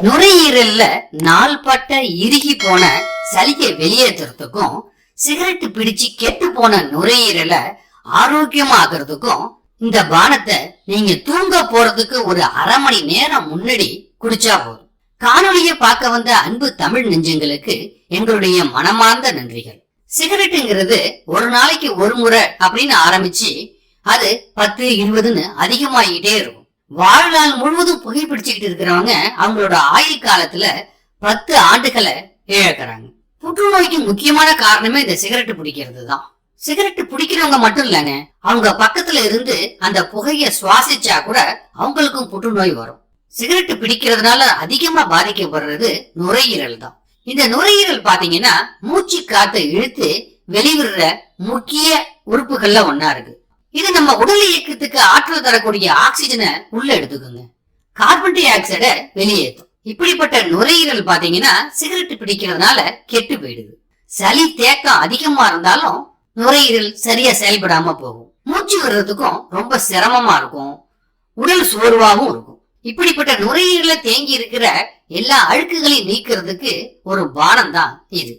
நுரையீரல்ல நாள்பட்ட இறுகி போன சளியை வெளியேற்றுறதுக்கும் சிகரெட் பிடிச்சு கெட்டு போன நுரையீரலை ஆரோக்கியமாக்குறதுக்கும் இந்த பானத்தை நீங்க தூங்க போறதுக்கு ஒரு அரை மணி நேரம் முன்னாடி குடிச்சா போதும். காணொலியை பார்க்க வந்த அன்பு தமிழ் நெஞ்சங்களுக்கு எங்களுடைய மனமார்ந்த நன்றிகள். சிகரெட்டுங்கிறது ஒரு நாளைக்கு ஒரு முறை அப்படின்னு ஆரம்பிச்சு அது 10-20ன்னு அதிகமாகிட்டே இருக்கும். வாழ்நாள் முழுவதும் புகைப்பிடிச்சுக்கிட்டு இருக்கிறவங்க அவங்களோட ஆயுள் காலத்துல 10 ஆண்டுகளை இழக்கிறாங்க. புற்றுநோய்க்கு முக்கியமான காரணமே இந்த சிகரெட் பிடிக்கிறது தான். சிகரெட் பிடிக்கிறவங்க மட்டும் இல்லைங்க, அவங்க பக்கத்துல இருந்து அந்த புகைய சுவாசிச்சா கூட அவங்களுக்கும் புற்றுநோய் வரும். சிகரெட் பிடிக்கிறதுனால அதிகமா பாதிக்கப்படுறது நுரையீரல் தான். இந்த நுரையீரல் பாத்தீங்கன்னா மூச்சு காத்தை இழுத்து வெளிவிடுற முக்கிய உறுப்புகள்ல ஒன்னா இருக்கு. இது நம்ம உடல் இயக்கத்துக்கு ஆற்றல் தரக்கூடிய ஆக்சிஜனை உள்ள எடுத்துக்குங்க, கார்பன் டை ஆக்சைட வெளியேற்றும். இப்படிப்பட்ட நுரையீரல் பாத்தீங்கன்னா சிகரெட் பிடிக்கிறதுனால கெட்டு போயிடுது. சளி தேக்கம் அதிகமா இருந்தாலும் நுரையீரல் சரியா செயல்படாம போகும். மூச்சு விடுறதுக்கும் ரொம்ப சிரமமா இருக்கும், உடல் சோர்வாகவும் இருக்கும். இப்படிப்பட்ட நுரையீரல தேங்கி இருக்கிற எல்லா அழுக்குகளையும் நீக்கிறதுக்கு ஒரு பானம் தான் இது.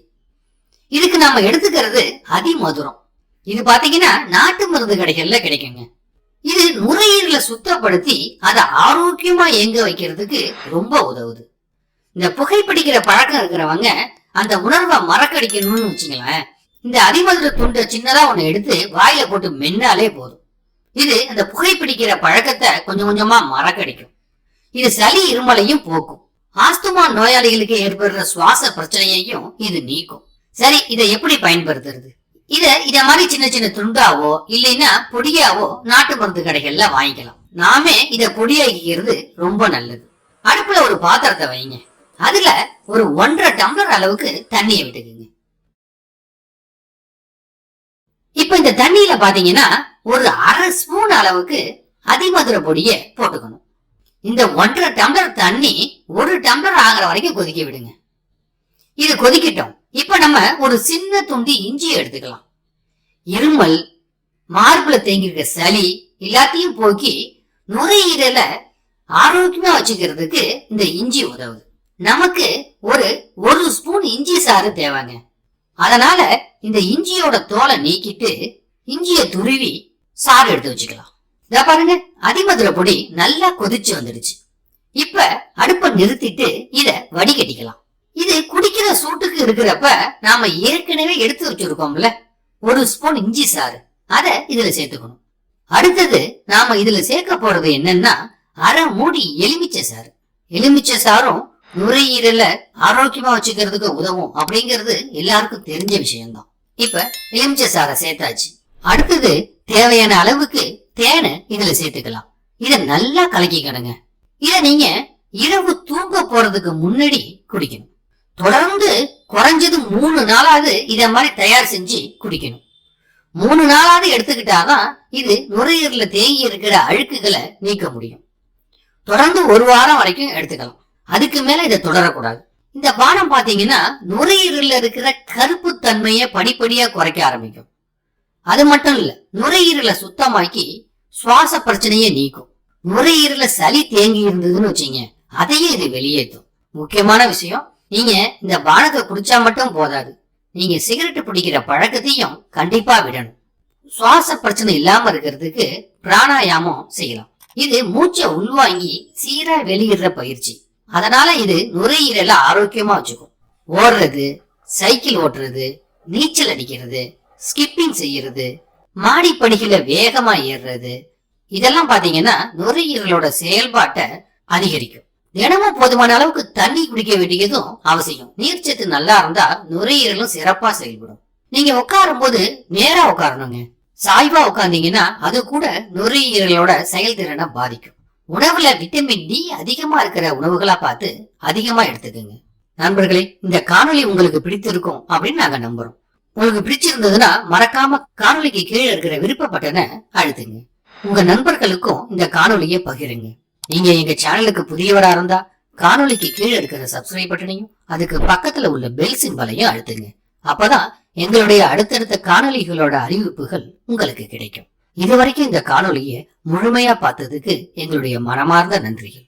இதுக்கு நாம எடுத்துக்கிறது அதிமதுரம். இது பாத்தீங்கன்னா நாட்டு மருந்து கடைகள்ல கிடைக்குங்க. இது நுரையீரலை சுத்தப்படுத்தி அதை ஆரோக்கியமா இயங்க வைக்கிறதுக்கு ரொம்ப உதவுது. இந்த புகைப்பிடிக்கிற பழக்கம் இருக்கிறவங்க அந்த உணர்வை மறக்கடிக்கணும்னு வச்சுங்களேன், இந்த அதிமதுர துண்டை சின்னதா ஒண்ணு எடுத்து வாயில போட்டு மென்னாலே போதும். இது அந்த புகைப்பிடிக்கிற பழக்கத்தை கொஞ்சம் கொஞ்சமா மறக்கடிக்கும். இது சளி இருமலையும் போக்கும். ஆஸ்துமா நோயாளிகளுக்கு ஏற்படுற சுவாச பிரச்சனையையும் இது நீக்கும். சரி, இதை எப்படி பயன்படுத்துறது? இத மாதிரி சின்ன சின்ன துண்டாவோ இல்லைன்னா பொடியாவோ நாட்டு மருந்து கடைகள்ல வாங்கிக்கலாம். நாமே இத பொடியாக்கிக்கிறது ரொம்ப நல்லது. அடுப்புல ஒரு பாத்திரத்தை வைங்க, அதுல ஒரு 1.5 டம்ளர் அளவுக்கு தண்ணியை விட்டுக்குங்க. இப்ப இந்த தண்ணியில பாத்தீங்கன்னா ஒரு அரை ஸ்பூன் அளவுக்கு அதிமதுர பொடிய போட்டுக்கணும். இந்த 1.5 டம்ளர் தண்ணி 1 டம்ளர் ஆகிற வரைக்கும் கொதிக்க விடுங்க. இது கொதிக்கட்டும். இப்ப நம்ம ஒரு சின்ன துண்டு இஞ்சி எடுத்துக்கலாம். இருமல், மார்புல தேங்கி இருக்க சளி எல்லாத்தையும் போக்கி நுரையீரலை ஆரோக்கியமா வச்சுக்கிறதுக்கு இந்த இஞ்சி உதவுது. நமக்கு ஒரு ஸ்பூன் இஞ்சி சாறு தேவைங்க. அதனால இந்த இஞ்சியோட தோலை நீக்கிட்டு இஞ்சிய துருவி சாறு எடுத்து வச்சுக்கலாம். இத பாருங்க, அதிமதுர பொடி நல்லா கொதிச்சு வந்துடுச்சு. இப்ப அடுப்பை நிறுத்திட்டு இத வடிகட்டிக்கலாம். இது குடிக்கிற சூட்டுக்கு இருக்கிறப்ப நாம ஏற்கனவே எடுத்து வச்சிருக்கோம்ல ஒரு ஸ்பூன் இஞ்சி சாறு, அத இதுல சேர்த்துக்கணும். அடுத்தது நாம இதுல சேர்க்க போறது என்னன்னா அரை மூடி எலுமிச்சை சாறு. எலுமிச்சை சாரும் நுரையீரல ஆரோக்கியமா வச்சுக்கிறதுக்கு உதவும் அப்படிங்கிறது எல்லாருக்கும் தெரிஞ்ச விஷயம்தான். இப்ப எலுமிச்சை சாறை சேர்த்தாச்சு. அடுத்தது தேவையான அளவுக்கு தேனை இதுல சேர்த்துக்கலாம். இத நல்லா கலக்கிக்கணுங்க. இத நீங்க இரவு தூங்க போறதுக்கு முன்னாடி குடிக்கணும். தொடர்ந்து குறைஞ்சது 3 நாளாவது இத மாதிரி தயார் செஞ்சு குடிக்கணும். 3 நாளாவது எடுத்துக்கிட்டாதான் இது நுரையீரல தேங்கி இருக்கிற அழுக்குகளை நீக்க முடியும். தொடர்ந்து 1 வாரம் வரைக்கும் எடுத்துக்கலாம். அதுக்கு மேல இதை தொடரக்கூடாது. இந்த பானம் பாத்தீங்கன்னா நுரையீரல்ல இருக்கிற கருப்பு தன்மையை படிப்படியா குறைக்க ஆரம்பிக்கும். அது மட்டும் இல்ல, நுரையீரலை சுத்தமாக்கி சுவாச பிரச்சனையை நீக்கும். நுரையீரல சளி தேங்கி இருந்ததுன்னு வச்சீங்க, அதையே இது வெளியேற்றும். முக்கியமான விஷயம், நீங்க இந்த பானத்தை குடிச்சா மட்டும் போதாது, நீங்க சிகரெட் பிடிக்கிற பழக்கத்தையும் கண்டிப்பா விடணும். சுவாச பிரச்சனை இல்லாம இருக்கிறதுக்கு பிராணாயாமம் செய்யலாம். இது மூச்சை உள்வாங்கி சீரா வெளியிடுற பயிற்சி. அதனால இது நுரையீரல ஆரோக்கியமா வச்சுக்கும். ஓடுறது, சைக்கிள் ஓட்டுறது, நீச்சல் அடிக்கிறது, ஸ்கிப்பிங் செய்யறது, மாடி படிகள வேகமா ஏறுறது, இதெல்லாம் பாத்தீங்கன்னா நுரையீரலோட செயல்பாட்டை அதிகரிக்கும். தினமும் போதுமான அளவுக்கு தண்ணி குடிக்க வேண்டியதும் அவசியம். நீர்ச்சத்து நல்லா இருந்தா நுரையீரலும் சிறப்பா செயல்படும். நீங்க உட்காரும் போது நேரா உட்காரணுங்க. சாய்வா உட்கார்ந்தீங்கன்னா அது கூட நுரையீரலோட செயல்திறனை பாதிக்கும். உணவுல விட்டமின் டி அதிகமா இருக்கிற உணவுகளா பார்த்து அதிகமா எடுத்துக்கோங்க. நண்பர்களே, இந்த காணொலி உங்களுக்கு பிடித்திருக்கும் அப்படின்னு நாங்க நம்புறோம். உங்களுக்கு பிடிச்சிருந்ததுன்னா மறக்காம காணொலிக்கு கீழே இருக்கிற விருப்ப பட்டனை அழுத்துங்க. உங்க நண்பர்களுக்கும் இந்த காணொலியை பகிருங்க. நீங்க எங்க சேனலுக்கு புதியவரா இருந்தா காணொலிக்கு கீழே இருக்கிற சப்ஸ்கிரைப் பட்டனையும் அதுக்கு பக்கத்துல உள்ள பெல் சிம்பலையும் அழுத்துங்க. அப்பதான் எங்களுடைய அடுத்தடுத்த காணொலிகளோட அறிவிப்புகள் உங்களுக்கு கிடைக்கும். இதுவரைக்கும் இந்த காணொலியை முழுமையா பார்த்ததுக்கு எங்களுடைய மனமார்ந்த நன்றிகள்.